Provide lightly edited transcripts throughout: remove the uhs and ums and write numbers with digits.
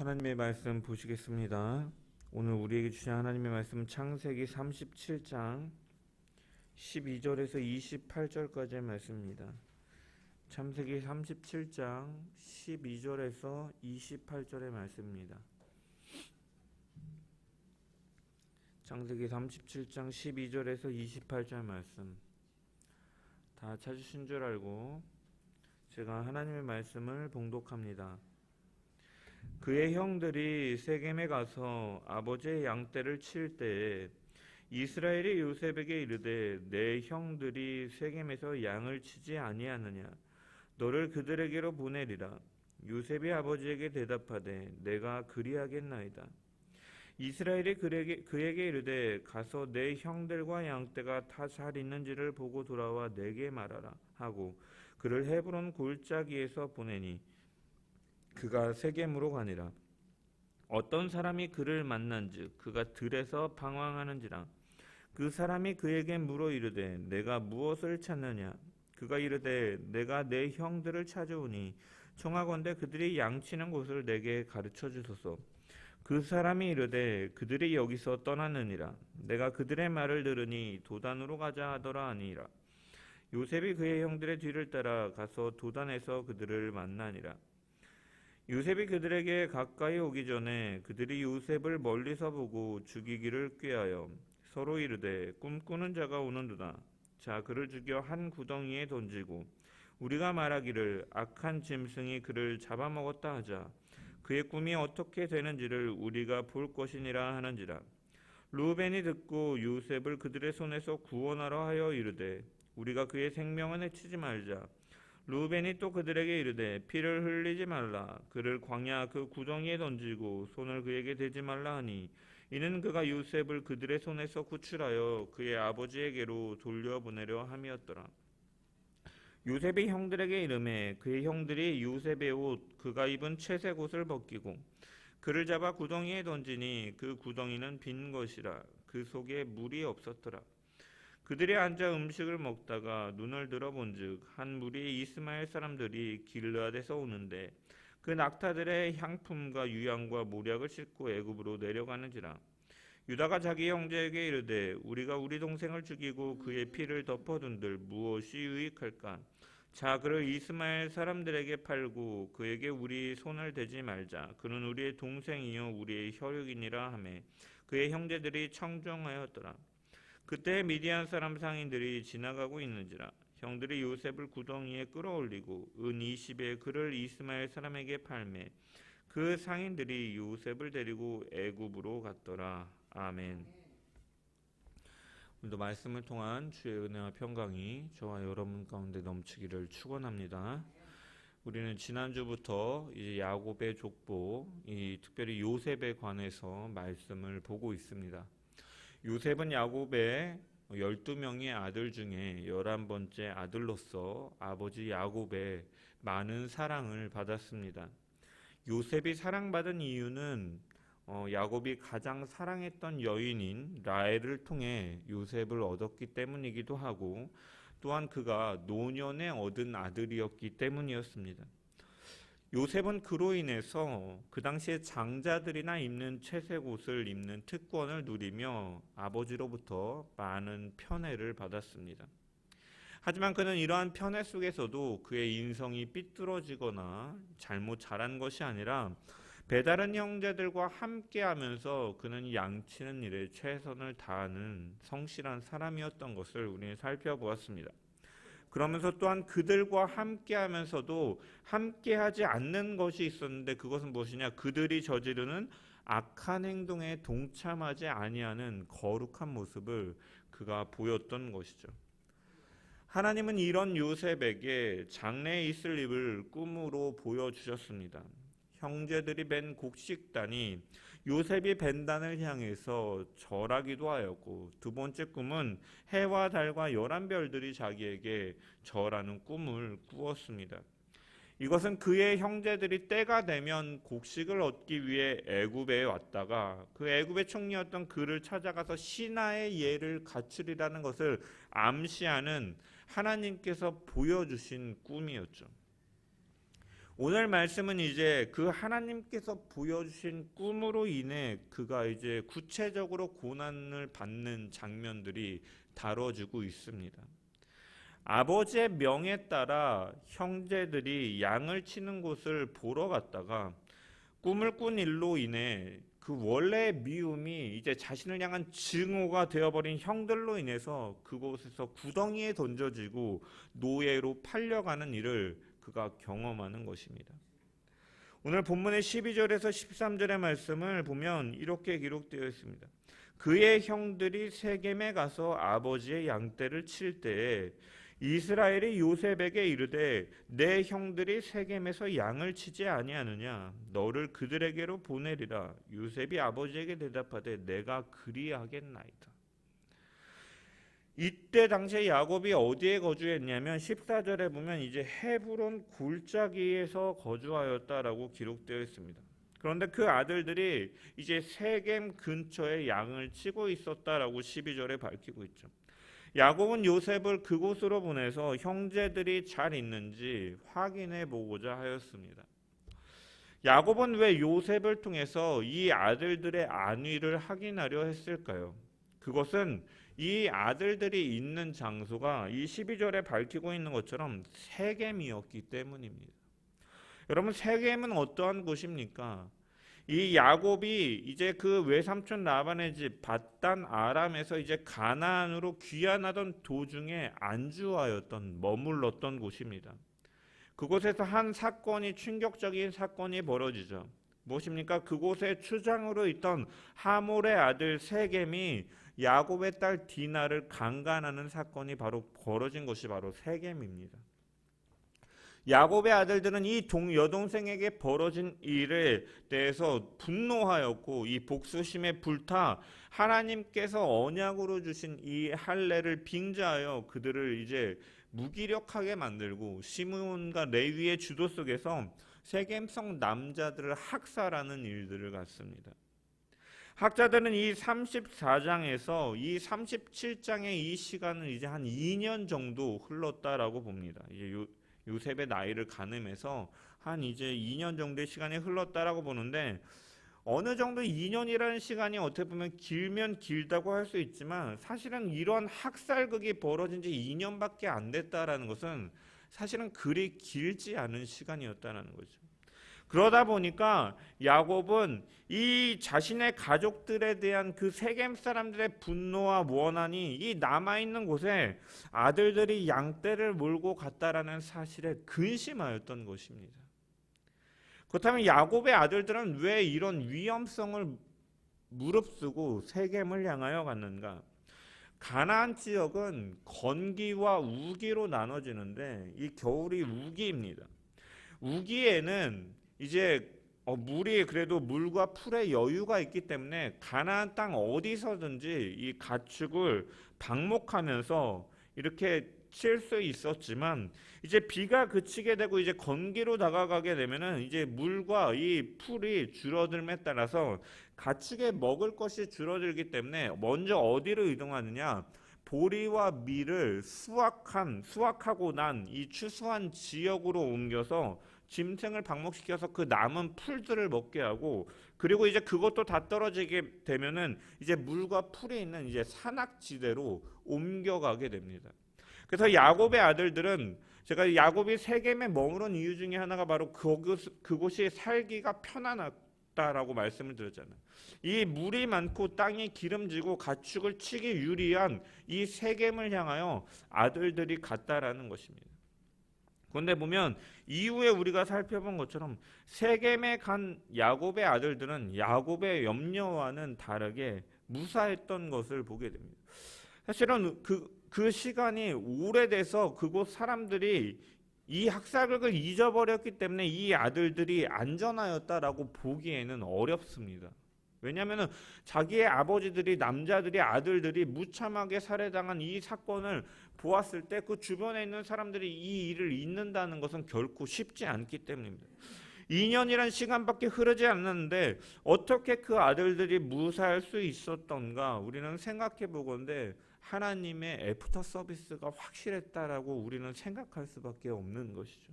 하나님의 말씀 보시겠습니다. 오늘 우리에게 주신 하나님의 말씀은 창세기 37장 12절에서 28절까지의 말씀입니다. 창세기 37장 12절에서 28절의 말씀입니다. 창세기 37장 12절에서 28절 말씀 다 찾으신 줄 알고 제가 하나님의 말씀을 봉독합니다. 그의 형들이 세겜에 가서 아버지의 양떼를 칠 때에 이스라엘이 요셉에게 이르되 내 형들이 세겜에서 양을 치지 아니하느냐 너를 그들에게로 보내리라. 요셉이 아버지에게 대답하되 내가 그리하겠나이다. 이스라엘이 그에게 이르되 가서 내 형들과 양떼가 다 잘 있는지를 보고 돌아와 내게 말하라 하고 그를 헤브론 골짜기에서 보내니 그가 세겜으로 가니라. 어떤 사람이 그를 만난즉 그가 들에서 방황하는지라. 그 사람이 그에게 물어 이르되 내가 무엇을 찾느냐. 그가 이르되 내가 내 형들을 찾아오니 청하건대 그들이 양치는 곳을 내게 가르쳐 주소서. 그 사람이 이르되 그들이 여기서 떠났느니라. 내가 그들의 말을 들으니 도단으로 가자 하더라 하니라. 요셉이 그의 형들의 뒤를 따라 가서 도단에서 그들을 만나니라. 요셉이 그들에게 가까이 오기 전에 그들이 요셉을 멀리서 보고 죽이기를 꾀하여 서로 이르되 꿈꾸는 자가 오는도다. 자 그를 죽여 한 구덩이에 던지고 우리가 말하기를 악한 짐승이 그를 잡아먹었다 하자. 그의 꿈이 어떻게 되는지를 우리가 볼 것이니라 하는지라. 르우벤이 듣고 요셉을 그들의 손에서 구원하러 하여 이르되 우리가 그의 생명을 해치지 말자. 르우벤이 또 그들에게 이르되 피를 흘리지 말라. 그를 광야 그 구덩이에 던지고 손을 그에게 대지 말라 하니 이는 그가 요셉을 그들의 손에서 구출하여 그의 아버지에게로 돌려보내려 함이었더라. 요셉이 형들에게 이르매 그의 형들이 요셉의 옷 그가 입은 채색 옷을 벗기고 그를 잡아 구덩이에 던지니 그 구덩이는 빈 것이라. 그 속에 물이 없었더라. 그들이 앉아 음식을 먹다가 눈을 들어본즉 한 무리의 이스마엘 사람들이 길르앗에서 오는데 그 낙타들의 향품과 유향과 모략을 싣고 애굽으로 내려가는지라. 유다가 자기 형제에게 이르되 우리가 우리 동생을 죽이고 그의 피를 덮어둔들 무엇이 유익할까. 자 그를 이스마엘 사람들에게 팔고 그에게 우리 손을 대지 말자. 그는 우리의 동생이요 우리의 혈육이니라 하매 그의 형제들이 청종하였더라. 그때 미디안 사람 상인들이 지나가고 있는지라. 형들이 요셉을 구덩이에 끌어올리고 은 20에 그를 이스마엘 사람에게 팔매 그 상인들이 요셉을 데리고 애굽으로 갔더라. 아멘. 오늘도 말씀을 통한 주의 은혜와 평강이 저와 여러분 가운데 넘치기를 축원합니다. 우리는 지난주부터 이제 야곱의 족보, 특별히 요셉에 관해서 말씀을 보고 있습니다. 요셉은 야곱의 12명의 아들 중에 11번째 아들로서 아버지 야곱의 많은 사랑을 받았습니다. 요셉이 사랑받은 이유는 야곱이 가장 사랑했던 여인인 라헬을 통해 요셉을 얻었기 때문이기도 하고 또한 그가 노년에 얻은 아들이었기 때문이었습니다. 요셉은 그로 인해서 그 당시에 장자들이나 입는 채색 옷을 입는 특권을 누리며 아버지로부터 많은 편애를 받았습니다. 하지만 그는 이러한 편애 속에서도 그의 인성이 삐뚤어지거나 잘못 자란 것이 아니라 배다른 형제들과 함께하면서 그는 양치는 일에 최선을 다하는 성실한 사람이었던 것을 우리는 살펴보았습니다. 그러면서 또한 그들과 함께하면서도 함께하지 않는 것이 있었는데 그것은 무엇이냐? 그들이 저지르는 악한 행동에 동참하지 아니하는 거룩한 모습을 그가 보였던 것이죠. 하나님은 이런 요셉에게 장래에 있을 일을 꿈으로 보여주셨습니다. 형제들이 벤 곡식단이 요셉이 벤단을 향해서 절하기도 하였고, 두 번째 꿈은 해와 달과 11별들이 자기에게 절하는 꿈을 꾸었습니다. 이것은 그의 형제들이 때가 되면 곡식을 얻기 위해 애굽에 왔다가 그 애굽의 총리였던 그를 찾아가서 신하의 예를 갖추리라는 것을 암시하는 하나님께서 보여주신 꿈이었죠. 오늘 말씀은 이제 그 하나님께서 보여주신 꿈으로 인해 그가 이제 구체적으로 고난을 받는 장면들이 다뤄지고 있습니다. 아버지의 명에 따라 형제들이 양을 치는 곳을 보러 갔다가 꿈을 꾼 일로 인해 그 원래의 미움이 이제 자신을 향한 증오가 되어버린 형들로 인해서 그곳에서 구덩이에 던져지고 노예로 팔려가는 일을 그가 경험하는 것입니다. 오늘 본문의 12절에서 13절의 말씀을 보면 이렇게 기록되어 있습니다. 그의 형들이 세겜에 가서 아버지의 양떼를 칠 때에 이스라엘이 요셉에게 이르되 내 형들이 세겜에서 양을 치지 아니하느냐 너를 그들에게로 보내리라. 요셉이 아버지에게 대답하되 내가 그리하겠나이다. 이때 당시에 야곱이 어디에 거주했냐면 14절에 보면 이제 헤브론 골짜기에서 거주하였다라고 기록되어 있습니다. 그런데 그 아들들이 이제 세겜 근처에 양을 치고 있었다라고 12절에 밝히고 있죠. 야곱은 요셉을 그곳으로 보내서 형제들이 잘 있는지 확인해 보고자 하였습니다. 야곱은 왜 요셉을 통해서 이 아들들의 안위를 확인하려 했을까요? 그것은 이 아들들이 있는 장소가 이 12절에 밝히고 있는 것처럼 세겜이었기 때문입니다. 여러분, 세겜은 어떠한 곳입니까? 이 야곱이 이제 그 외삼촌 라반의 집 밧단 아람에서 이제 가나안으로 귀환하던 도중에 안주하였던 머물렀던 곳입니다. 그곳에서 한 사건이 충격적인 사건이 벌어지죠. 무엇입니까? 그곳에 추장으로 있던 하몰의 아들 세겜이 야곱의 딸 디나를 강간하는 사건이 바로 벌어진 것이 바로 세겜입니다. 야곱의 아들들은 이 여동생에게 벌어진 일에 대해서 분노하였고 이 복수심에 불타 하나님께서 언약으로 주신 이 할례를 빙자하여 그들을 이제 무기력하게 만들고 시므온과 레위의 주도 속에서 세겜성 남자들을 학살하는 일들을 갖습니다. 학자들은 이 34장에서 이 37장의 이 시간은 이제 한 2년 정도 흘렀다라고 봅니다. 이제 요셉의 나이를 가늠해서 한 이제 2년 정도의 시간이 흘렀다라고 보는데, 어느 정도 2년이라는 시간이 어떻게 보면 길면 길다고 할 수 있지만 사실은 이런 학살극이 벌어진 지 2년밖에 안 됐다라는 것은 사실은 그리 길지 않은 시간이었다는 거죠. 그러다 보니까 야곱은 이 자신의 가족들에 대한 그 세겜 사람들의 분노와 원한이 이 남아있는 곳에 아들들이 양떼를 몰고 갔다라는 사실에 근심하였던 것입니다. 그렇다면 야곱의 아들들은 왜 이런 위험성을 무릅쓰고 세겜을 향하여 갔는가? 가나안 지역은 건기와 우기로 나눠지는데 이 겨울이 우기입니다. 우기에는 이제 물이 그래도 물과 풀의 여유가 있기 때문에 가나안 땅 어디서든지 이 가축을 방목하면서 이렇게 칠 수 있었지만 이제 비가 그치게 되고 이제 건기로 다가가게 되면은 이제 물과 이 풀이 줄어들음에 따라서 가축의 먹을 것이 줄어들기 때문에 먼저 어디로 이동하느냐? 보리와 밀을 수확하고 난 이 추수한 지역으로 옮겨서 짐승을 방목시켜서 그 남은 풀들을 먹게 하고, 그리고 이제 그것도 다 떨어지게 되면은 이제 물과 풀이 있는 이제 산악지대로 옮겨가게 됩니다. 그래서 야곱의 아들들은, 제가 야곱이 세겜에 머무른 이유 중에 하나가 바로 그곳이 살기가 편안하다라고 말씀을 드렸잖아요. 이 물이 많고 땅이 기름지고 가축을 치기 유리한 이 세겜을 향하여 아들들이 갔다라는 것입니다. 그런데 보면 이후에 우리가 살펴본 것처럼 세겜에 간 야곱의 아들들은 야곱의 염려와는 다르게 무사했던 것을 보게 됩니다. 사실은 그 시간이 오래돼서 그곳 사람들이 이 학살극을 잊어버렸기 때문에 이 아들들이 안전하였다라고 보기에는 어렵습니다. 왜냐하면 자기의 아버지들이, 남자들이, 아들들이 무참하게 살해당한 이 사건을 보았을 때 그 주변에 있는 사람들이 이 일을 잊는다는 것은 결코 쉽지 않기 때문입니다. 2년이란 시간밖에 흐르지 않았는데 어떻게 그 아들들이 무사할 수 있었던가 우리는 생각해 보건대 하나님의 애프터 서비스가 확실했다라고 우리는 생각할 수밖에 없는 것이죠.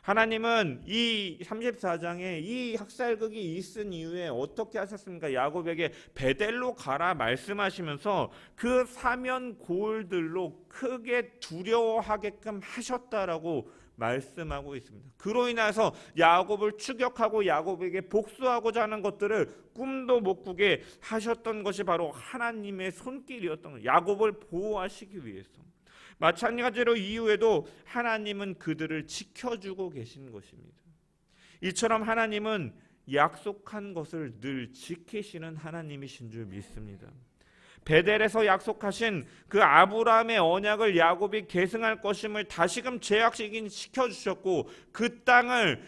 하나님은 이 34장에 이 학살극이 있은 이후에 어떻게 하셨습니까? 야곱에게 베델로 가라 말씀하시면서 그 사면 고을들로 크게 두려워하게끔 하셨다라고 말씀하고 있습니다. 그로 인해서 야곱을 추격하고 야곱에게 복수하고자 하는 것들을 꿈도 못 꾸게 하셨던 것이 바로 하나님의 손길이었던 거예요. 야곱을 보호하시기 위해서. 마찬가지로 이후에도 하나님은 그들을 지켜주고 계신 것입니다. 이처럼 하나님은 약속한 것을 늘 지키시는 하나님이신 줄 믿습니다. 베델에서 약속하신 그 아브라함의 언약을 야곱이 계승할 것임을 다시금 재확인시켜 주셨고, 그 땅을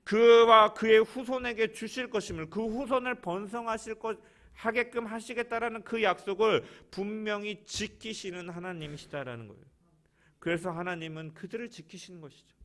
그와 그의 후손에게 주실 것임을, 그 후손을 번성하실 것 하게끔 하시겠다라는 그 약속을 분명히 지키시는 하나님이시다라는 거예요. 그래서 하나님은 그들을 지키시는 것이죠.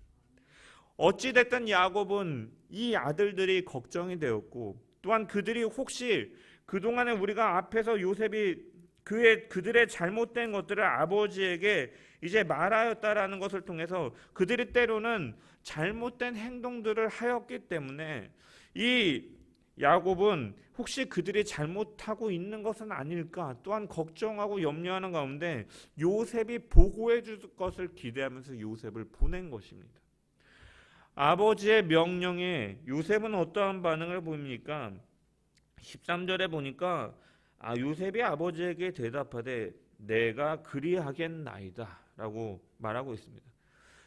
어찌됐든 야곱은 이 아들들이 걱정이 되었고, 또한 그들이 혹시 그동안에 우리가 앞에서 요셉이 그들의 잘못된 것들을 아버지에게 이제 말하였다라는 것을 통해서 그들이 때로는 잘못된 행동들을 하였기 때문에 이 야곱은 혹시 그들이 잘못하고 있는 것은 아닐까 또한 걱정하고 염려하는 가운데 요셉이 보호해 줄 것을 기대하면서 요셉을 보낸 것입니다. 아버지의 명령에 요셉은 어떠한 반응을 보입니까? 13절에 보니까 요셉이 아버지에게 대답하되 내가 그리하겠나이다 라고 말하고 있습니다.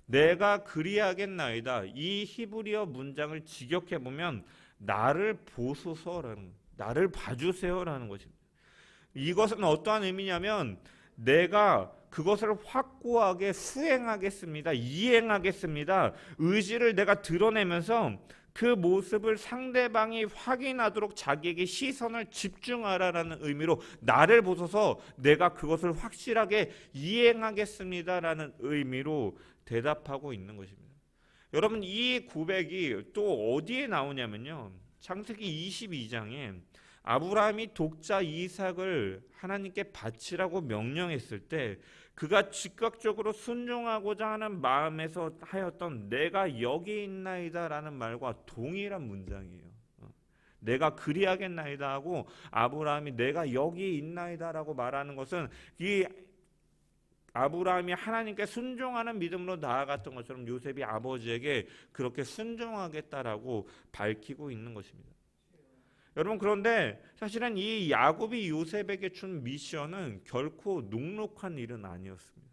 내가 그리하겠나이다. 이 히브리어 문장을 직역해보면 나를 보소서라는, 나를 봐주세요라는 것입니다. 이것은 어떠한 의미냐면 내가 그것을 확고하게 수행하겠습니다. 이행하겠습니다. 의지를 내가 드러내면서 그 모습을 상대방이 확인하도록 자기에게 시선을 집중하라라는 의미로 나를 보소서 내가 그것을 확실하게 이행하겠습니다라는 의미로 대답하고 있는 것입니다. 여러분, 이 고백이 또 어디에 나오냐면요, 창세기 22장에 아브라함이 독자 이삭을 하나님께 바치라고 명령했을 때 그가 즉각적으로 순종하고자 하는 마음에서 하였던 내가 여기 있나이다 라는 말과 동일한 문장이에요. 내가 그리하겠나이다 하고 아브라함이 내가 여기 있나이다 라고 말하는 것은 이 아브라함이 하나님께 순종하는 믿음으로 나아갔던 것처럼 요셉이 아버지에게 그렇게 순종하겠다라고 밝히고 있는 것입니다. 여러분, 그런데 사실은 이 야곱이 요셉에게 준 미션은 결코 녹록한 일은 아니었습니다.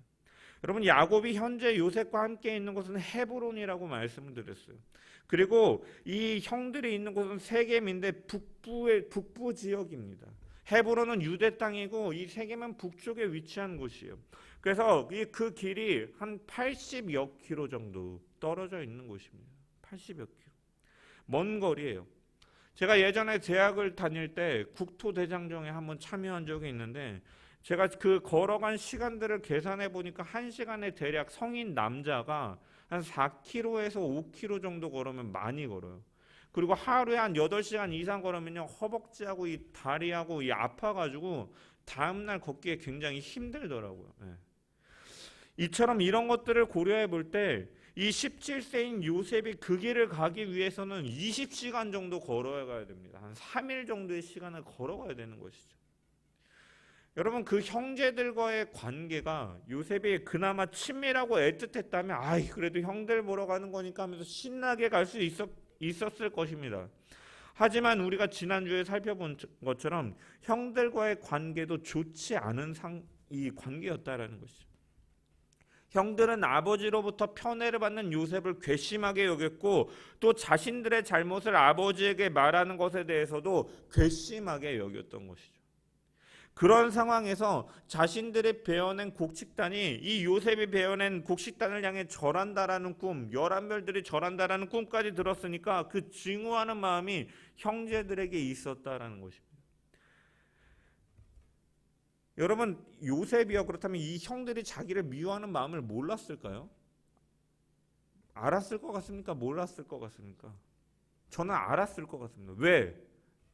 여러분, 야곱이 현재 요셉과 함께 있는 곳은 헤브론이라고 말씀을 드렸어요. 그리고 이 형들이 있는 곳은 세겜인데 북부 지역입니다. 헤브론은 유대 땅이고 이 세겜은 북쪽에 위치한 곳이에요. 그래서 그 길이 한 80여 킬로 정도 떨어져 있는 곳입니다. 80여 킬로. 먼 거리예요. 제가 예전에 대학을 다닐 때 국토대장정에 한번 참여한 적이 있는데 제가 그 걸어간 시간들을 계산해 보니까 1시간에 대략 성인 남자가 한 4km에서 5km 정도 걸으면 많이 걸어요. 그리고 하루에 한 8시간 이상 걸으면요, 허벅지하고 이 다리하고 이 아파가지고 다음날 걷기에 굉장히 힘들더라고요. 네. 이처럼 이런 것들을 고려해 볼 때 이 17세인 요셉이 그 길을 가기 위해서는 20시간 정도 걸어가야 됩니다. 한 3일 정도의 시간을 걸어가야 되는 것이죠. 여러분, 그 형제들과의 관계가 요셉이 그나마 친밀하고 애틋했다면 그래도 형들 보러 가는 거니까 하면서 신나게 갈 수 있었을 것입니다. 하지만 우리가 지난주에 살펴본 것처럼 형들과의 관계도 좋지 않은 이 관계였다라는 것이죠. 형들은 아버지로부터 편애를 받는 요셉을 괘씸하게 여겼고 또 자신들의 잘못을 아버지에게 말하는 것에 대해서도 괘씸하게 여겼던 것이죠. 그런 상황에서 자신들이 베어낸 곡식단이 이 요셉이 베어낸 곡식단을 향해 절한다라는 꿈, 11별들이 절한다라는 꿈까지 들었으니까 그 증오하는 마음이 형제들에게 있었다라는 것입니다. 여러분, 요셉이요, 그렇다면 이 형들이 자기를 미워하는 마음을 몰랐을까요? 알았을 것 같습니까? 몰랐을 것 같습니까? 저는 알았을 것 같습니다. 왜?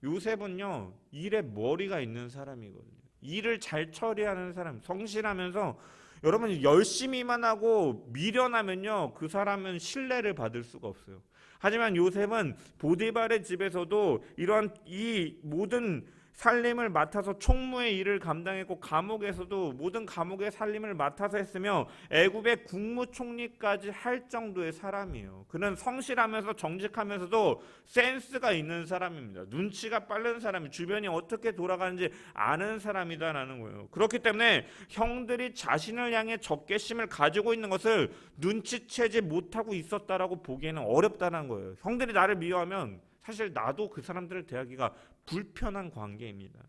요셉은요, 일에 머리가 있는 사람이거든요. 일을 잘 처리하는 사람, 성실하면서 여러분 열심히만 하고 미련하면요 그 사람은 신뢰를 받을 수가 없어요. 하지만 요셉은 보디발의 집에서도 이러한 이 모든 살림을 맡아서 총무의 일을 감당했고 감옥에서도 모든 감옥의 살림을 맡아서 했으며 애굽의 국무총리까지 할 정도의 사람이에요. 그는 성실하면서 정직하면서도 센스가 있는 사람입니다. 눈치가 빠른 사람이 주변이 어떻게 돌아가는지 아는 사람이다라는 거예요. 그렇기 때문에 형들이 자신을 향해 적개심을 가지고 있는 것을 눈치채지 못하고 있었다라고 보기에는 어렵다는 거예요. 형들이 나를 미워하면 사실 나도 그 사람들을 대하기가 불편한 관계입니다.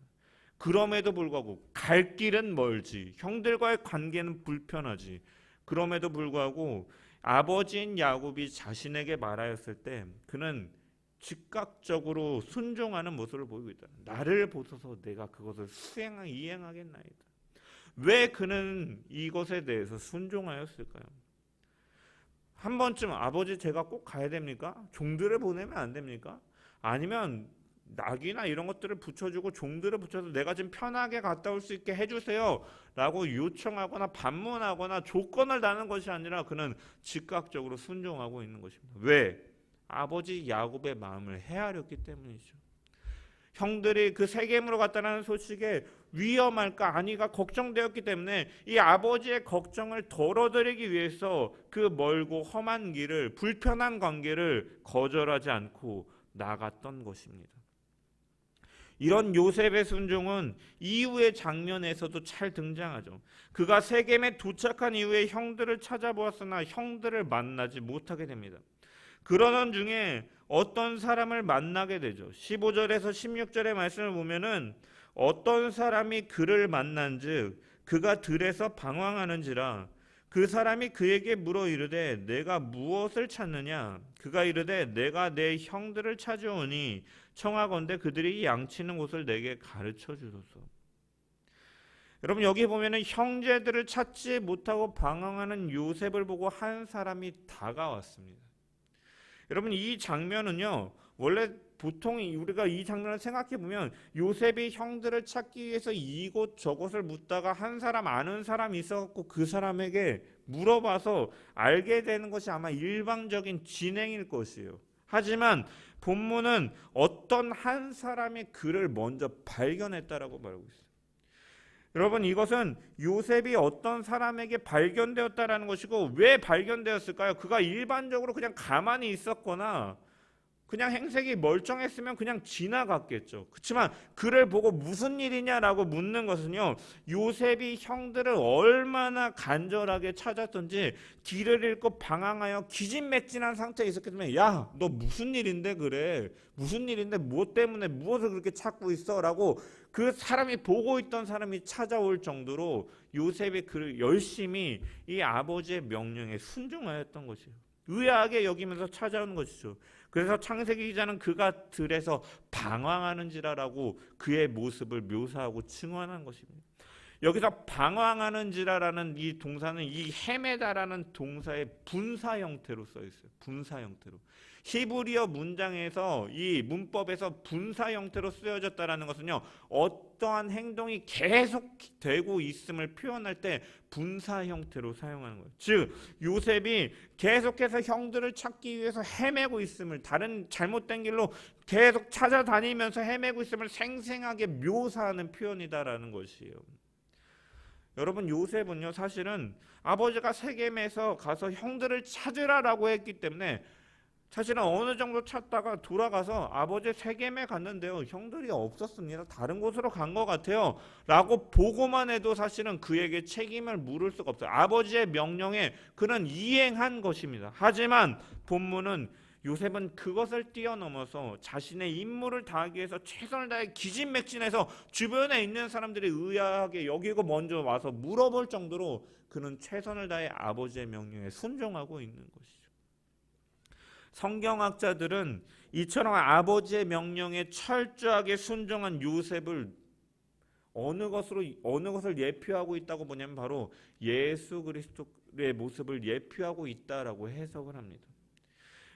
그럼에도 불구하고 갈 길은 멀지, 형들과의 관계는 불편하지. 그럼에도 불구하고 아버지인 야곱이 자신에게 말하였을 때 그는 즉각적으로 순종하는 모습을 보이고 있다. 나를 보소서 내가 그것을 이행하겠나이다. 왜 그는 이것에 대해서 순종하였을까요? 한 번쯤 아버지 제가 꼭 가야 됩니까? 종들을 보내면 안 됩니까? 아니면 낙이나 이런 것들을 붙여주고 종들을 붙여서 내가 좀 편하게 갔다 올 수 있게 해주세요 라고 요청하거나 반문하거나 조건을 다는 것이 아니라 그는 즉각적으로 순종하고 있는 것입니다. 왜? 아버지 야곱의 마음을 헤아렸기 때문이죠. 형들이 그 세겜으로 갔다는 소식에 위험할까 아니가 걱정되었기 때문에 이 아버지의 걱정을 덜어드리기 위해서 그 멀고 험한 길을 불편한 관계를 거절하지 않고 나갔던 것입니다. 이런 요셉의 순종은 이후의 장면에서도 잘 등장하죠. 그가 세겜에 도착한 이후에 형들을 찾아보았으나 형들을 만나지 못하게 됩니다. 그러던 중에 어떤 사람을 만나게 되죠. 15절에서 16절의 말씀을 보면은 어떤 사람이 그를 만난즉 그가 들에서 방황하는지라 그 사람이 그에게 물어 이르되 내가 무엇을 찾느냐 그가 이르되 내가 내 형들을 찾아오니 청하건대 그들이 양치는 곳을 내게 가르쳐 주소서. 여러분 여기 보면은 형제들을 찾지 못하고 방황하는 요셉을 보고 한 사람이 다가왔습니다. 여러분 이 장면은요 원래 보통 우리가 이 장면을 생각해 보면 요셉이 형들을 찾기 위해서 이곳 저곳을 묻다가 한 사람 아는 사람이 있어갖고 그 사람에게 물어봐서 알게 되는 것이 아마 일방적인 진행일 것이에요. 하지만 본문은 어떤 한 사람이 그를 먼저 발견했다라고 말하고 있어요. 여러분 이것은 요셉이 어떤 사람에게 발견되었다라는 것이고 왜 발견되었을까요? 그가 일반적으로 그냥 가만히 있었거나 그냥 행색이 멀쩡했으면 그냥 지나갔겠죠. 그렇지만 그를 보고 무슨 일이냐라고 묻는 것은요. 요셉이 형들을 얼마나 간절하게 찾았던지 길을 잃고 방황하여 기진맥진한 상태에 있었기 때문에 야, 너 무슨 일인데 그래? 무슨 일인데 뭐 때문에 무엇을 그렇게 찾고 있어? 라고 그 사람이 보고 있던 사람이 찾아올 정도로 요셉이 그를 열심히 이 아버지의 명령에 순종하였던 것이에요. 의아하게 여기면서 찾아오는 것이죠. 그래서 창세기 기자는 그가 들에서 방황하는지라라고 그의 모습을 묘사하고 칭언한 것입니다. 여기서 방황하는지라라는 이 동사는 이 헤매다라는 동사의 분사 형태로 써 있어요. 분사 형태로. 히브리어 문장에서 이 문법에서 분사 형태로 쓰여졌다라는 것은요. 어떠한 행동이 계속되고 있음을 표현할 때 분사 형태로 사용하는 거예요. 즉 요셉이 계속해서 형들을 찾기 위해서 헤매고 있음을 다른 잘못된 길로 계속 찾아다니면서 헤매고 있음을 생생하게 묘사하는 표현이다라는 것이에요. 여러분 요셉은요 사실은 아버지가 세겜에서 가서 형들을 찾으라라고 했기 때문에 사실은 어느 정도 찾다가 돌아가서 아버지 세겜에 갔는데요 형들이 없었습니다. 다른 곳으로 간 것 같아요 라고 보고만 해도 사실은 그에게 책임을 물을 수가 없어요. 아버지의 명령에 그는 이행한 것입니다. 하지만 본문은 요셉은 그것을 뛰어넘어서 자신의 임무를 다하기 위해서 최선을 다해 기진맥진해서 주변에 있는 사람들이 의아하게 여기고 먼저 와서 물어볼 정도로 그는 최선을 다해 아버지의 명령에 순종하고 있는 것이죠. 성경학자들은 이처럼 아버지의 명령에 철저하게 순종한 요셉을 어느 것을 예표하고 있다고 보냐면 바로 예수 그리스도의 모습을 예표하고 있다라고 해석을 합니다.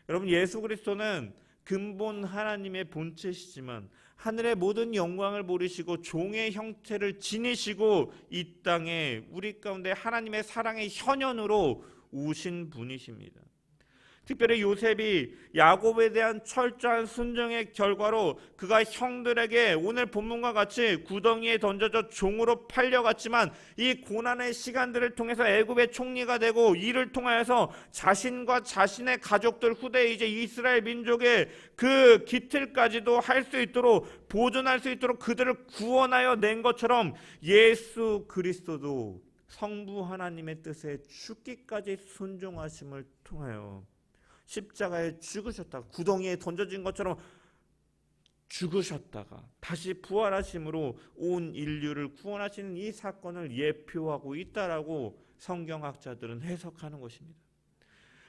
여러분 예수 그리스도는 근본 하나님의 본체시지만 하늘의 모든 영광을 모르시고 종의 형태를 지니시고 이 땅에 우리 가운데 하나님의 사랑의 현현으로 오신 분이십니다. 특별히 요셉이 야곱에 대한 철저한 순종의 결과로 그가 형들에게 오늘 본문과 같이 구덩이에 던져져 종으로 팔려갔지만 이 고난의 시간들을 통해서 애굽의 총리가 되고 이를 통하여서 자신과 자신의 가족들 후대 이제 이스라엘 민족의 그 기틀까지도 할 수 있도록 보존할 수 있도록 그들을 구원하여 낸 것처럼 예수 그리스도도 성부 하나님의 뜻에 죽기까지 순종하심을 통하여 십자가에 죽으셨다가 구덩이에 던져진 것처럼 죽으셨다가 다시 부활하심으로 온 인류를 구원하시는 이 사건을 예표하고 있다라고 성경학자들은 해석하는 것입니다.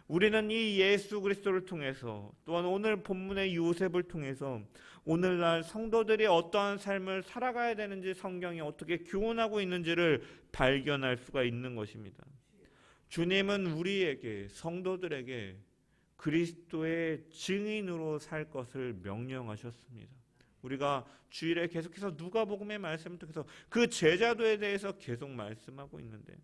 우리는 이 예수 그리스도를 통해서 또한 오늘 본문의 요셉을 통해서 오늘날 성도들이 어떠한 삶을 살아가야 되는지 성경이 어떻게 교훈하고 있는지를 발견할 수가 있는 것입니다. 주님은 우리에게 성도들에게 그리스도의 증인으로 살 것을 명령하셨습니다. 우리가 주일에 계속해서 누가복음의 말씀을 통해서 그 제자도에 대해서 계속 말씀하고 있는데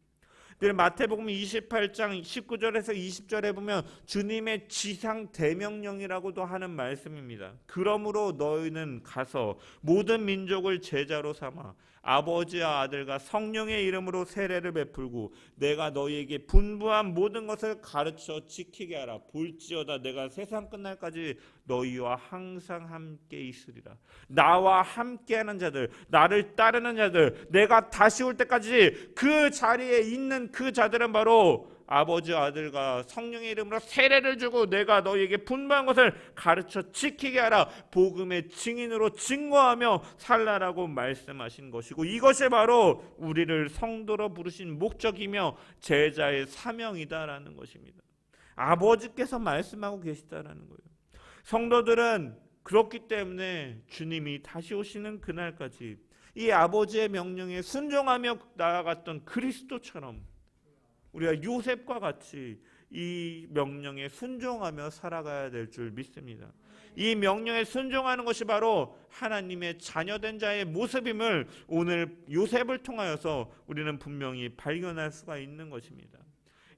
마태복음 28장 19절에서 20절에 보면 주님의 지상 대명령이라고도 하는 말씀입니다. 그러므로 너희는 가서 모든 민족을 제자로 삼아 아버지와 아들과 성령의 이름으로 세례를 베풀고 내가 너희에게 분부한 모든 것을 가르쳐 지키게 하라. 볼지어다 내가 세상 끝날까지 너희와 항상 함께 있으리라. 나와 함께하는 자들, 나를 따르는 자들, 내가 다시 올 때까지 그 자리에 있는 그 자들은 바로 아버지와 아들과 성령의 이름으로 세례를 주고 내가 너희에게 분부한 것을 가르쳐 지키게 하라. 복음의 증인으로 증거하며 살라라고 말씀하신 것이고 이것이 바로 우리를 성도로 부르신 목적이며 제자의 사명이다라는 것입니다. 아버지께서 말씀하고 계시다라는 거예요. 성도들은 그렇기 때문에 주님이 다시 오시는 그날까지 이 아버지의 명령에 순종하며 나아갔던 그리스도처럼 우리가 요셉과 같이 이 명령에 순종하며 살아가야 될 줄 믿습니다. 이 명령에 순종하는 것이 바로 하나님의 자녀된 자의 모습임을 오늘 요셉을 통하여서 우리는 분명히 발견할 수가 있는 것입니다.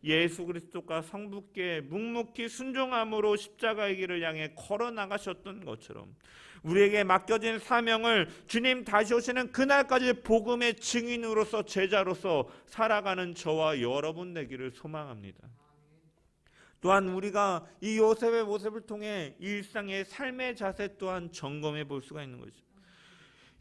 예수 그리스도가 성부께 묵묵히 순종함으로 십자가의 길을 향해 걸어 나가셨던 것처럼 우리에게 맡겨진 사명을 주님 다시 오시는 그날까지 복음의 증인으로서 제자로서 살아가는 저와 여러분 되기를 소망합니다. 또한 우리가 이 요셉의 모습을 통해 일상의 삶의 자세 또한 점검해 볼 수가 있는 거죠.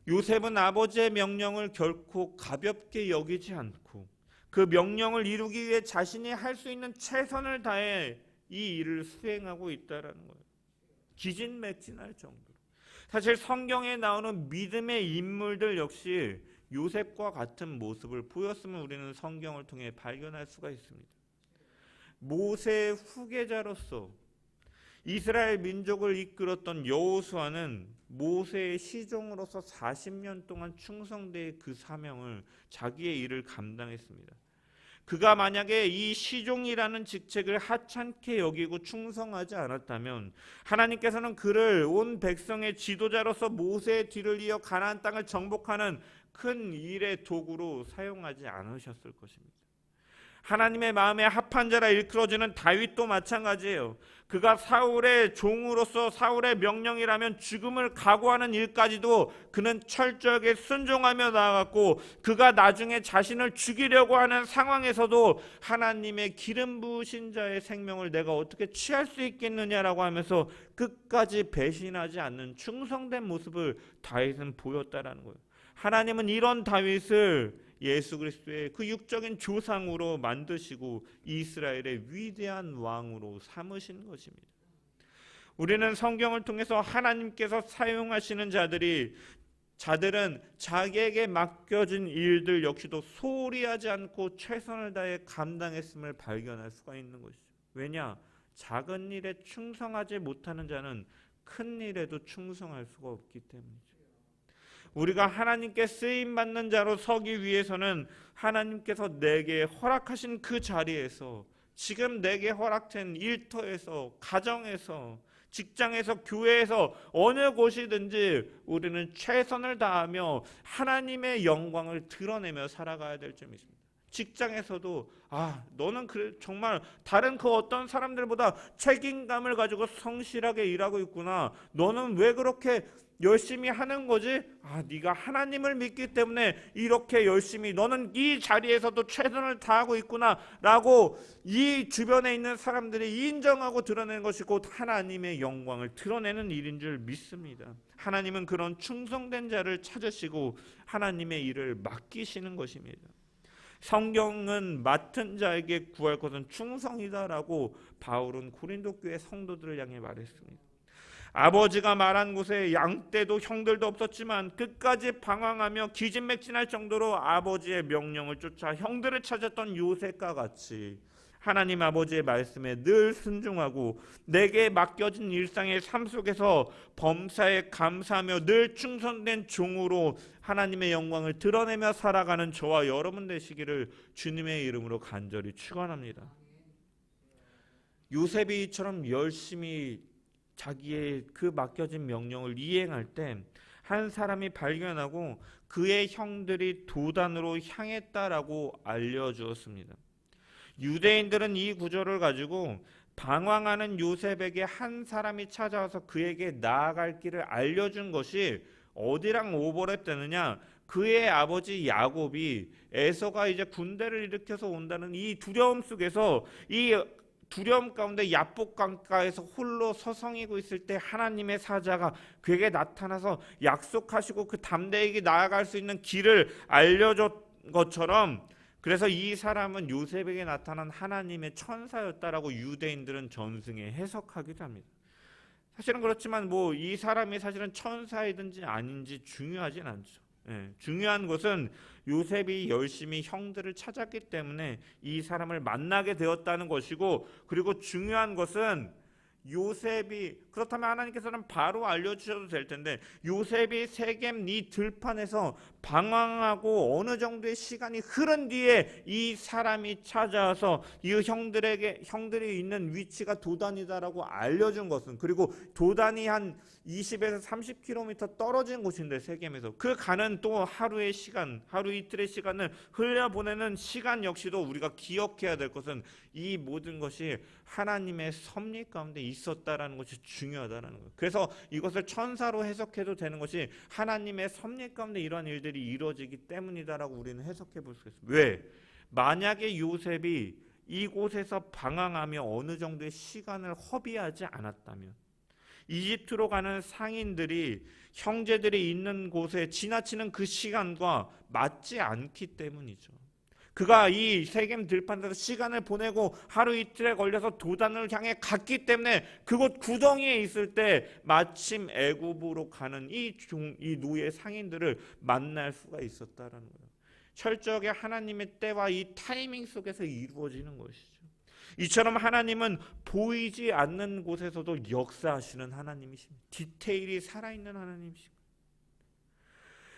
요셉은 아버지의 명령을 결코 가볍게 여기지 않고 그 명령을 이루기 위해 자신이 할 수 있는 최선을 다해 이 일을 수행하고 있다는 거예요. 기진맥진할 정도로. 사실 성경에 나오는 믿음의 인물들 역시 요셉과 같은 모습을 보였음을 우리는 성경을 통해 발견할 수가 있습니다. 모세의 후계자로서 이스라엘 민족을 이끌었던 여호수아는 모세의 시종으로서 40년 동안 충성되어 그 사명을 자기의 일을 감당했습니다. 그가 만약에 이 시종이라는 직책을 하찮게 여기고 충성하지 않았다면 하나님께서는 그를 온 백성의 지도자로서 모세의 뒤를 이어 가나안 땅을 정복하는 큰 일의 도구로 사용하지 않으셨을 것입니다. 하나님의 마음에 합한 자라 일컬어지는 다윗도 마찬가지예요. 그가 사울의 종으로서 사울의 명령이라면 죽음을 각오하는 일까지도 그는 철저하게 순종하며 나아갔고 그가 나중에 자신을 죽이려고 하는 상황에서도 하나님의 기름 부으신 자의 생명을 내가 어떻게 취할 수 있겠느냐라고 하면서 끝까지 배신하지 않는 충성된 모습을 다윗은 보였다라는 거예요. 하나님은 이런 다윗을 예수 그리스도의 그 육적인 조상으로 만드시고 이스라엘의 위대한 왕으로 삼으신 것입니다. 우리는 성경을 통해서 하나님께서 사용하시는 자들은 자기에게 맡겨진 일들 역시도 소홀히 하지 않고 최선을 다해 감당했음을 발견할 수가 있는 것이죠. 왜냐? 작은 일에 충성하지 못하는 자는 큰 일에도 충성할 수가 없기 때문이죠. 우리가 하나님께 쓰임받는 자로 서기 위해서는 하나님께서 내게 허락하신 그 자리에서 지금 내게 허락된 일터에서, 가정에서, 직장에서, 교회에서 어느 곳이든지 우리는 최선을 다하며 하나님의 영광을 드러내며 살아가야 될 점이 있습니다. 직장에서도 너는 정말 다른 그 어떤 사람들보다 책임감을 가지고 성실하게 일하고 있구나. 너는 왜 그렇게 열심히 하는 거지? 네가 하나님을 믿기 때문에 이렇게 열심히 너는 이 자리에서도 최선을 다하고 있구나 라고 이 주변에 있는 사람들이 인정하고 드러내는 것이 곧 하나님의 영광을 드러내는 일인 줄 믿습니다. 하나님은 그런 충성된 자를 찾으시고 하나님의 일을 맡기시는 것입니다. 성경은 맡은 자에게 구할 것은 충성이다라고 바울은 고린도 교회 성도들을 향해 말했습니다. 아버지가 말한 곳에 양떼도 형들도 없었지만 끝까지 방황하며 기진맥진할 정도로 아버지의 명령을 쫓아 형들을 찾았던 요셉과 같이 하나님 아버지의 말씀에 늘 순종하고 내게 맡겨진 일상의 삶 속에서 범사에 감사하며 늘 충성된 종으로 하나님의 영광을 드러내며 살아가는 저와 여러분 되시기를 주님의 이름으로 간절히 축원합니다. 요셉이 이처럼 열심히 자기의 그 맡겨진 명령을 이행할 때 한 사람이 발견하고 그의 형들이 도단으로 향했다라고 알려주었습니다. 유대인들은 이 구절을 가지고 방황하는 요셉에게 한 사람이 찾아와서 그에게 나아갈 길을 알려준 것이 어디랑 오버랩되느냐, 그의 아버지 야곱이 에서가 이제 군대를 일으켜서 온다는 이 두려움 속에서 이 두려움 가운데 야복 강가에서 홀로 서성이고 있을 때 하나님의 사자가 그에게 나타나서 약속하시고 그 담대하게 나아갈 수 있는 길을 알려준 것처럼, 그래서 이 사람은 요셉에게 나타난 하나님의 천사였다라고 유대인들은 전승에 해석하기도 합니다. 사실은 그렇지만 이 사람이 사실은 천사이든지 아닌지 중요하진 않죠. 중요한 것은 요셉이 열심히 형들을 찾았기 때문에 이 사람을 만나게 되었다는 것이고, 그리고 중요한 것은 요셉이, 그렇다면 하나님께서는 바로 알려주셔도 될 텐데, 요셉이 세겜 이 들판에서 방황하고 어느 정도의 시간이 흐른 뒤에 이 사람이 찾아와서 이 형들이 있는 위치가 도단이다라고 알려준 것은, 그리고 도단이 한 20에서 30km 떨어진 곳인데 세겜에서 그 가는 또 하루의 시간, 하루 이틀의 시간을 흘려보내는 시간 역시도 우리가 기억해야 될 것은 이 모든 것이 하나님의 섭리 가운데 있었다라는 것이 중요하다는 거예요. 그래서 이것을 천사로 해석해도 되는 것이 하나님의 섭리 가운데 이러한 일들이 이루어지기 때문이다라고 우리는 해석해 볼 수 있어요. 왜? 만약에 요셉이 이곳에서 방황하며 어느 정도의 시간을 허비하지 않았다면 이집트로 가는 상인들이 형제들이 있는 곳에 지나치는 그 시간과 맞지 않기 때문이죠. 그가 이 세겜 들판에서 시간을 보내고 하루 이틀에 걸려서 도단을 향해 갔기 때문에 그곳 구덩이에 있을 때 마침 애굽으로 가는 이 노예 상인들을 만날 수가 있었다라는 거예요. 철저하게 하나님의 때와 이 타이밍 속에서 이루어지는 것이죠. 이처럼 하나님은 보이지 않는 곳에서도 역사하시는 하나님이십니다. 디테일이 살아있는 하나님이십니다.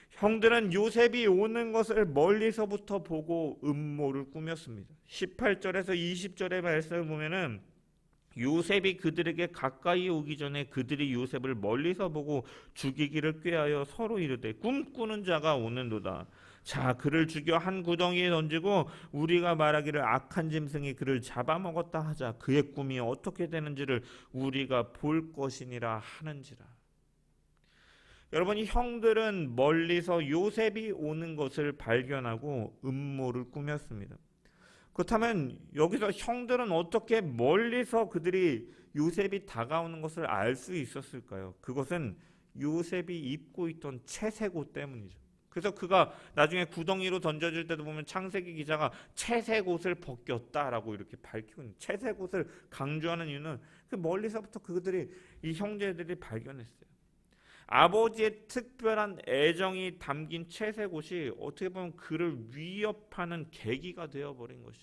형들은 요셉이 오는 것을 멀리서부터 보고 음모를 꾸몄습니다. 18절에서 20절의 말씀을 보면은 요셉이 그들에게 가까이 오기 전에 그들이 요셉을 멀리서 보고 죽이기를 꾀하여 서로 이르되 꿈꾸는 자가 오는도다. 자, 그를 죽여 한 구덩이에 던지고 우리가 말하기를 악한 짐승이 그를 잡아먹었다 하자. 그의 꿈이 어떻게 되는지를 우리가 볼 것이니라 하는지라. 여러분, 이 형들은 멀리서 요셉이 오는 것을 발견하고 음모를 꾸몄습니다. 그렇다면 여기서 형들은 어떻게 멀리서 그들이 요셉이 다가오는 것을 알 수 있었을까요? 그것은 요셉이 입고 있던 채색옷 때문이죠. 그래서 그가 나중에 구덩이로 던져질 때도 보면 창세기 기자가 채색옷을 벗겼다라고 이렇게 밝히고 있는, 채색옷을 강조하는 이유는 그 멀리서부터 그들이, 이 형제들이 발견했어요. 아버지의 특별한 애정이 담긴 채색옷이 어떻게 보면 그를 위협하는 계기가 되어버린 것이.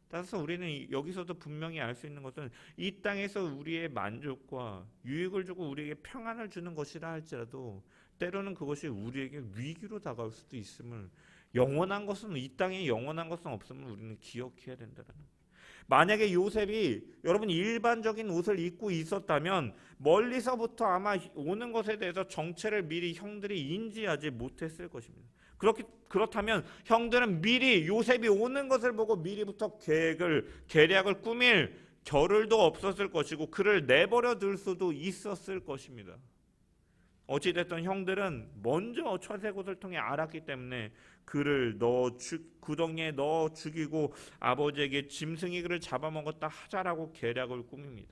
따라서 우리는 여기서도 분명히 알 수 있는 것은 이 땅에서 우리의 만족과 유익을 주고 우리에게 평안을 주는 것이라 할지라도 때로는 그것이 우리에게 위기로 다가올 수도 있음을, 영원한 것은, 이 땅에 영원한 것은 없음을 우리는 기억해야 된다는 거예요. 만약에 요셉이 여러분 일반적인 옷을 입고 있었다면 멀리서부터 아마 오는 것에 대해서 정체를 미리 형들이 인지하지 못했을 것입니다. 그렇다면 형들은 미리 요셉이 오는 것을 보고 미리부터 계략을 꾸밀 겨를도 없었을 것이고 그를 내버려 둘 수도 있었을 것입니다. 어찌됐든 형들은 먼저 철새곳을 통해 알았기 때문에 그를 구덩이에 넣어 죽이고 아버지에게 짐승이 그를 잡아먹었다 하자라고 계략을 꾸밉니다.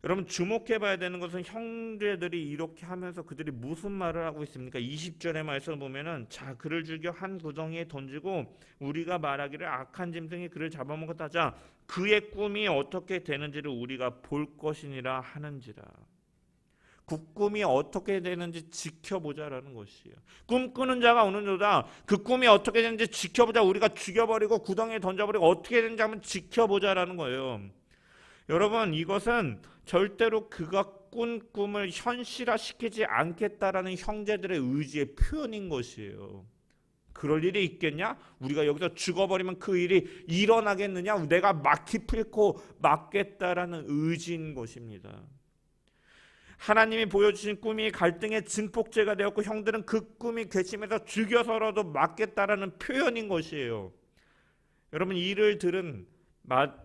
여러분 주목해 봐야 되는 것은 형제들이 이렇게 하면서 그들이 무슨 말을 하고 있습니까? 20절의 말씀을 보면은 자 그를 죽여 한 구덩이에 던지고 우리가 말하기를 악한 짐승이 그를 잡아먹었다 하자 그의 꿈이 어떻게 되는지를 우리가 볼 것이니라 하는지라. 꿈이 어떻게 되는지 지켜보자라는 것이에요. 꿈꾸는 자가 오는도다. 그 꿈이 어떻게 되는지 지켜보자. 우리가 죽여버리고 구덩이에 던져버리고 어떻게 되는지 한번 지켜보자라는 거예요. 여러분 이것은 절대로 그가 꾼 꿈을 현실화시키지 않겠다라는 형제들의 의지의 표현인 것이에요. 그럴 일이 있겠냐? 우리가 여기서 죽어버리면 그 일이 일어나겠느냐? 내가 막 기필코 막겠다라는 의지인 것입니다. 하나님이 보여주신 꿈이 갈등의 증폭제가 되었고 형들은 그 꿈이 괘씸해서 죽여서라도 막겠다라는 표현인 것이에요. 여러분 이를 들은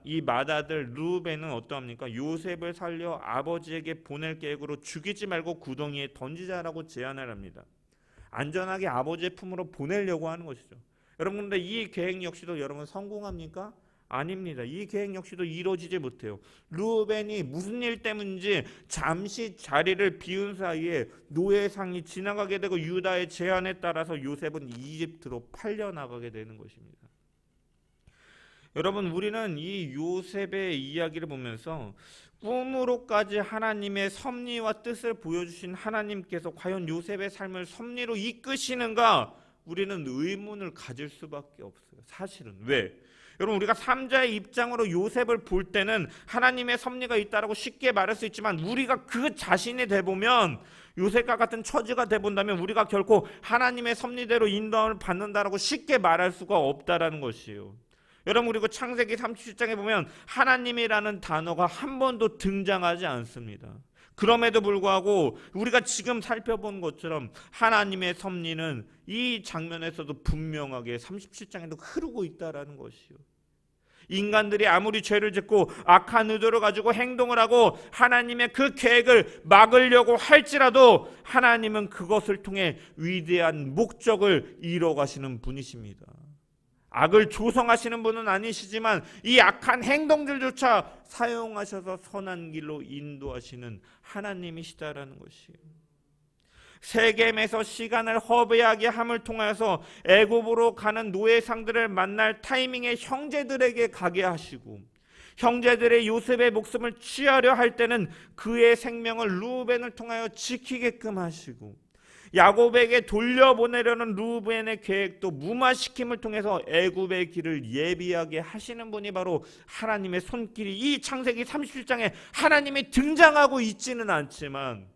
이 맏아들 르우벤은 어떠합니까? 요셉을 살려 아버지에게 보낼 계획으로 죽이지 말고 구덩이에 던지자라고 제안을 합니다. 안전하게 아버지의 품으로 보내려고 하는 것이죠. 여러분 근데 이 계획 역시도 여러분 성공합니까? 아닙니다. 이 계획 역시도 이루어지지 못해요. 르우벤이 무슨 일 때문인지 잠시 자리를 비운 사이에 노예상이 지나가게 되고 유다의 제안에 따라서 요셉은 이집트로 팔려나가게 되는 것입니다. 여러분 우리는 이 요셉의 이야기를 보면서 꿈으로까지 하나님의 섭리와 뜻을 보여주신 하나님께서 과연 요셉의 삶을 섭리로 이끄시는가 우리는 의문을 가질 수밖에 없어요. 사실은 왜? 여러분 우리가 삼자의 입장으로 요셉을 볼 때는 하나님의 섭리가 있다라고 쉽게 말할 수 있지만 우리가 그 자신이 돼보면 요셉과 같은 처지가 돼본다면 우리가 결코 하나님의 섭리대로 인도함을 받는다라고 쉽게 말할 수가 없다라는 것이에요. 여러분 그리고 창세기 37장에 보면 하나님이라는 단어가 한 번도 등장하지 않습니다. 그럼에도 불구하고 우리가 지금 살펴본 것처럼 하나님의 섭리는 이 장면에서도 분명하게 37장에도 흐르고 있다라는 것이요. 인간들이 아무리 죄를 짓고 악한 의도를 가지고 행동을 하고 하나님의 그 계획을 막으려고 할지라도 하나님은 그것을 통해 위대한 목적을 이뤄가시는 분이십니다. 악을 조성하시는 분은 아니시지만 이 악한 행동들조차 사용하셔서 선한 길로 인도하시는 하나님이시다라는 것이에요. 세겜에서 시간을 허비하게 함을 통하여서 애굽으로 가는 노예상들을 만날 타이밍에 형제들에게 가게 하시고 형제들의 요셉의 목숨을 취하려 할 때는 그의 생명을 르우벤을 통하여 지키게끔 하시고 야곱에게 돌려보내려는 르우벤의 계획도 무마시킴을 통해서 애굽의 길을 예비하게 하시는 분이 바로 하나님의 손길이 이 창세기 37장에 하나님이 등장하고 있지는 않지만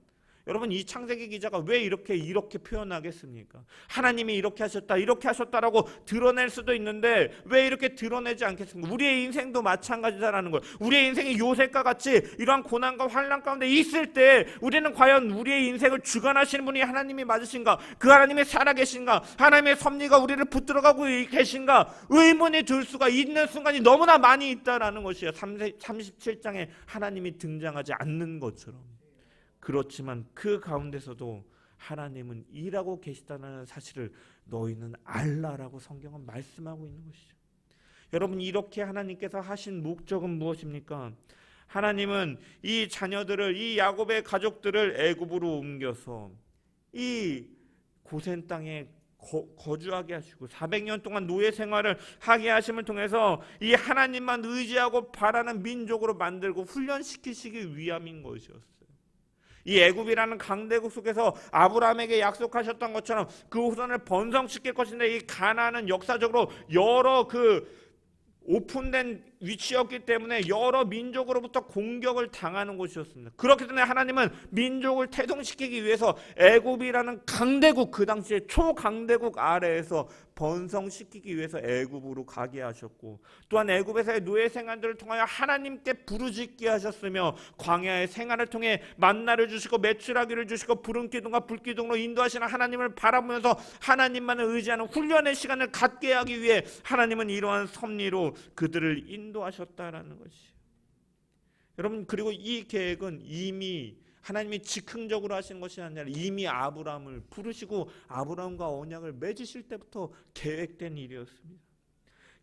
여러분 이 창세기 기자가 왜 이렇게 표현하겠습니까? 하나님이 이렇게 하셨다라고 드러낼 수도 있는데 왜 이렇게 드러내지 않겠습니까? 우리의 인생도 마찬가지다라는 거예요. 우리의 인생이 요셉과 같이 이러한 고난과 환난 가운데 있을 때 우리는 과연 우리의 인생을 주관하시는 분이 하나님이 맞으신가? 그 하나님이 살아계신가? 하나님의 섭리가 우리를 붙들어가고 계신가? 의문이 들 수가 있는 순간이 너무나 많이 있다라는 것이에요. 37장에 하나님이 등장하지 않는 것처럼. 그렇지만 그 가운데서도 하나님은 일하고 계시다는 사실을 너희는 알라라고 성경은 말씀하고 있는 것이죠. 여러분 이렇게 하나님께서 하신 목적은 무엇입니까? 하나님은 이 자녀들을 이 야곱의 가족들을 애굽으로 옮겨서 이 고센 땅에 거주하게 하시고 400년 동안 노예 생활을 하게 하심을 통해서 이 하나님만 의지하고 바라는 민족으로 만들고 훈련시키시기 위함인 것이었어요. 이 애굽이라는 강대국 속에서 아브라함에게 약속하셨던 것처럼 그 후손을 번성시킬 것인데 이 가나안은 역사적으로 여러 그 오픈된 위치였기 때문에 여러 민족으로부터 공격을 당하는 곳이었습니다. 그렇기 때문에 하나님은 민족을 태동시키기 위해서 애굽이라는 강대국, 그 당시에 초강대국 아래에서 번성시키기 위해서 애굽으로 가게 하셨고, 또한 애굽에서의 노예 생활들을 통하여 하나님께 부르짖게 하셨으며, 광야의 생활을 통해 만나를 주시고 메추라기를 주시고 푸른 기둥과 불기둥으로 인도하시는 하나님을 바라보면서 하나님만을 의지하는 훈련의 시간을 갖게 하기 위해 하나님은 이러한 섭리로 그들을 인도하셨다라는 것이에요. 여러분, 그리고 이 계획은 이미 하나님이 즉흥적으로 하신 것이 아니라 이미 아브라함을 부르시고 아브라함과 언약을 맺으실 때부터 계획된 일이었습니다.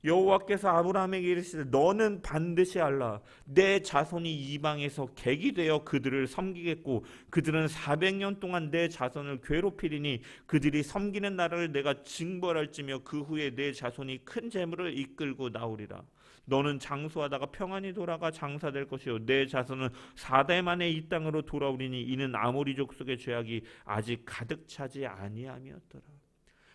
여호와께서 아브라함에게 이르시되 너는 반드시 알라. 내 자손이 이방에서 객이 되어 그들을 섬기겠고 그들은 400년 동안 내 자손을 괴롭히리니 그들이 섬기는 나라를 내가 징벌할지며 그 후에 내 자손이 큰 재물을 이끌고 나오리라. 너는 장수하다가 평안히 돌아가 장사될 것이요 내 자손은 4대 만에 이 땅으로 돌아오리니 이는 아모리 족속의 죄악이 아직 가득 차지 아니함이었더라.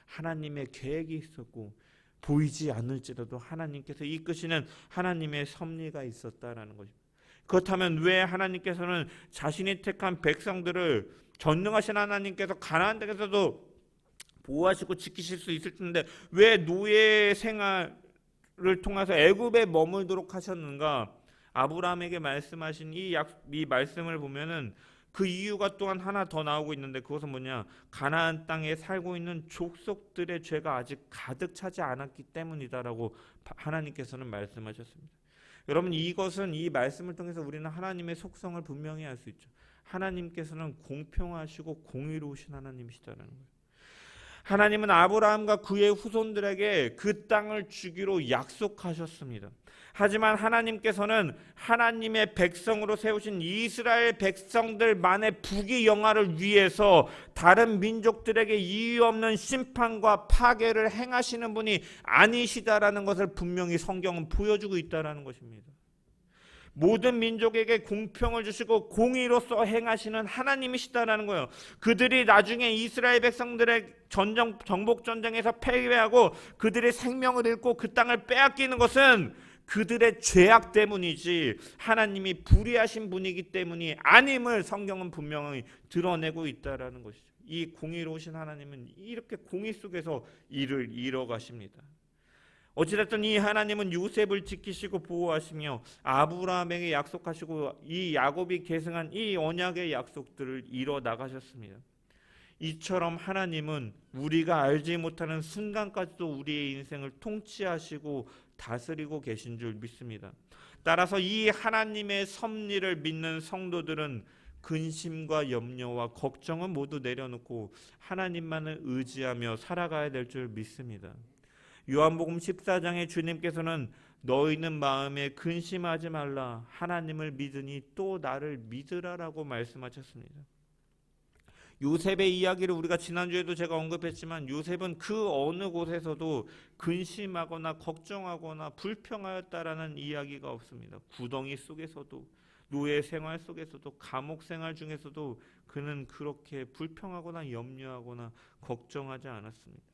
하나님의 계획이 있었고 보이지 않을지라도 하나님께서 이끄시는 하나님의 섭리가 있었다라는 것입니다. 그렇다면 왜 하나님께서는 자신이 택한 백성들을 전능하신 하나님께서 가나안 땅에서도 보호하시고 지키실 수 있을 텐데 왜 노예 생활을 통해서 애굽에 머물도록 하셨는가? 아브라함에게 말씀하신 이 말씀을 보면은 그 이유가 또한 하나 더 나오고 있는데 그것은 뭐냐? 가나안 땅에 살고 있는 족속들의 죄가 아직 가득 차지 않았기 때문이다라고 하나님께서는 말씀하셨습니다. 여러분, 이것은 이 말씀을 통해서 우리는 하나님의 속성을 분명히 알 수 있죠. 하나님께서는 공평하시고 공의로우신 하나님이시다라는 거예요. 하나님은 아브라함과 그의 후손들에게 그 땅을 주기로 약속하셨습니다. 하지만 하나님께서는 하나님의 백성으로 세우신 이스라엘 백성들만의 부귀영화를 위해서 다른 민족들에게 이유 없는 심판과 파괴를 행하시는 분이 아니시다라는 것을 분명히 성경은 보여주고 있다라는 것입니다. 모든 민족에게 공평을 주시고 공의로서 행하시는 하나님이시다라는 거예요. 그들이 나중에 이스라엘 백성들의 정복 전쟁에서 패배하고 그들의 생명을 잃고 그 땅을 빼앗기는 것은 그들의 죄악 때문이지 하나님이 불의하신 분이기 때문이 아님을 성경은 분명히 드러내고 있다라는 것이죠. 이 공의로우신 하나님은 이렇게 공의 속에서 일을 이뤄가십니다. 어찌됐든 이 하나님은 요셉을 지키시고 보호하시며 아브라함에게 약속하시고 이 야곱이 계승한 이 언약의 약속들을 이뤄 나가셨습니다. 이처럼 하나님은 우리가 알지 못하는 순간까지도 우리의 인생을 통치하시고 다스리고 계신 줄 믿습니다. 따라서 이 하나님의 섭리를 믿는 성도들은 근심과 염려와 걱정은 모두 내려놓고 하나님만을 의지하며 살아가야 될 줄 믿습니다. 요한복음 14장에 주님께서는 너희는 마음에 근심하지 말라 하나님을 믿으니 또 나를 믿으라라고 말씀하셨습니다. 요셉의 이야기를 우리가 지난주에도 제가 언급했지만 요셉은 그 어느 곳에서도 근심하거나 걱정하거나 불평하였다라는 이야기가 없습니다. 구덩이 속에서도 노예 생활 속에서도 감옥 생활 중에서도 그는 그렇게 불평하거나 염려하거나 걱정하지 않았습니다.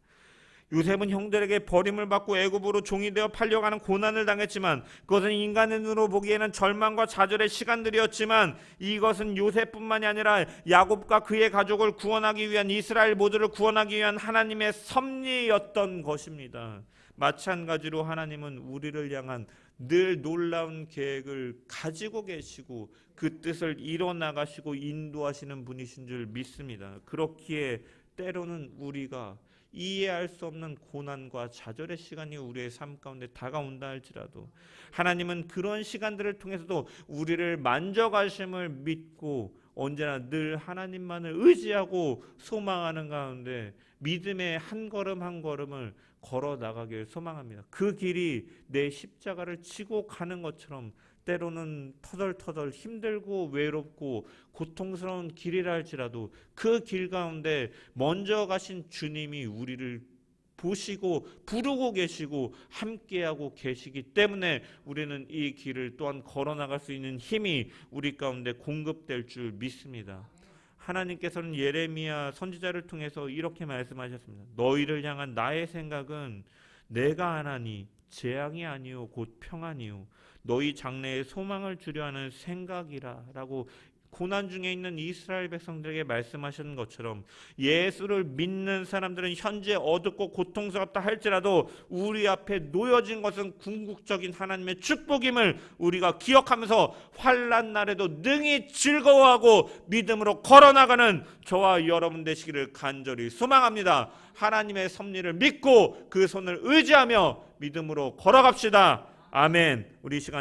요셉은 형들에게 버림을 받고 애굽으로 종이 되어 팔려가는 고난을 당했지만 그것은 인간의 눈으로 보기에는 절망과 좌절의 시간들이었지만 이것은 요셉뿐만이 아니라 야곱과 그의 가족을 구원하기 위한 이스라엘 모두를 구원하기 위한 하나님의 섭리였던 것입니다. 마찬가지로 하나님은 우리를 향한 늘 놀라운 계획을 가지고 계시고 그 뜻을 이뤄나가시고 인도하시는 분이신 줄 믿습니다. 그렇기에 때로는 우리가 이해할 수 없는 고난과 좌절의 시간이 우리의 삶 가운데 다가온다 할지라도 하나님은 그런 시간들을 통해서도 우리를 만져가심을 믿고 언제나 늘 하나님만을 의지하고 소망하는 가운데 믿음의 한 걸음 한 걸음을 걸어 나가길 소망합니다. 그 길이 내 십자가를 지고 가는 것처럼 때로는 터덜터덜 힘들고 외롭고 고통스러운 길이라 할지라도 그 길 가운데 먼저 가신 주님이 우리를 보시고 부르고 계시고 함께하고 계시기 때문에 우리는 이 길을 또한 걸어나갈 수 있는 힘이 우리 가운데 공급될 줄 믿습니다. 하나님께서는 예레미야 선지자를 통해서 이렇게 말씀하셨습니다. 너희를 향한 나의 생각은 내가 하나니 재앙이 아니요 곧 평안이요 너희 장래에 소망을 주려 하는 생각이라 라고 고난 중에 있는 이스라엘 백성들에게 말씀하신 것처럼 예수를 믿는 사람들은 현재 어둡고 고통스럽다 할지라도 우리 앞에 놓여진 것은 궁극적인 하나님의 축복임을 우리가 기억하면서 환난 날에도 능히 즐거워하고 믿음으로 걸어나가는 저와 여러분 되시기를 간절히 소망합니다. 하나님의 섭리를 믿고 그 손을 의지하며 믿음으로 걸어갑시다. 아멘. 우리 시간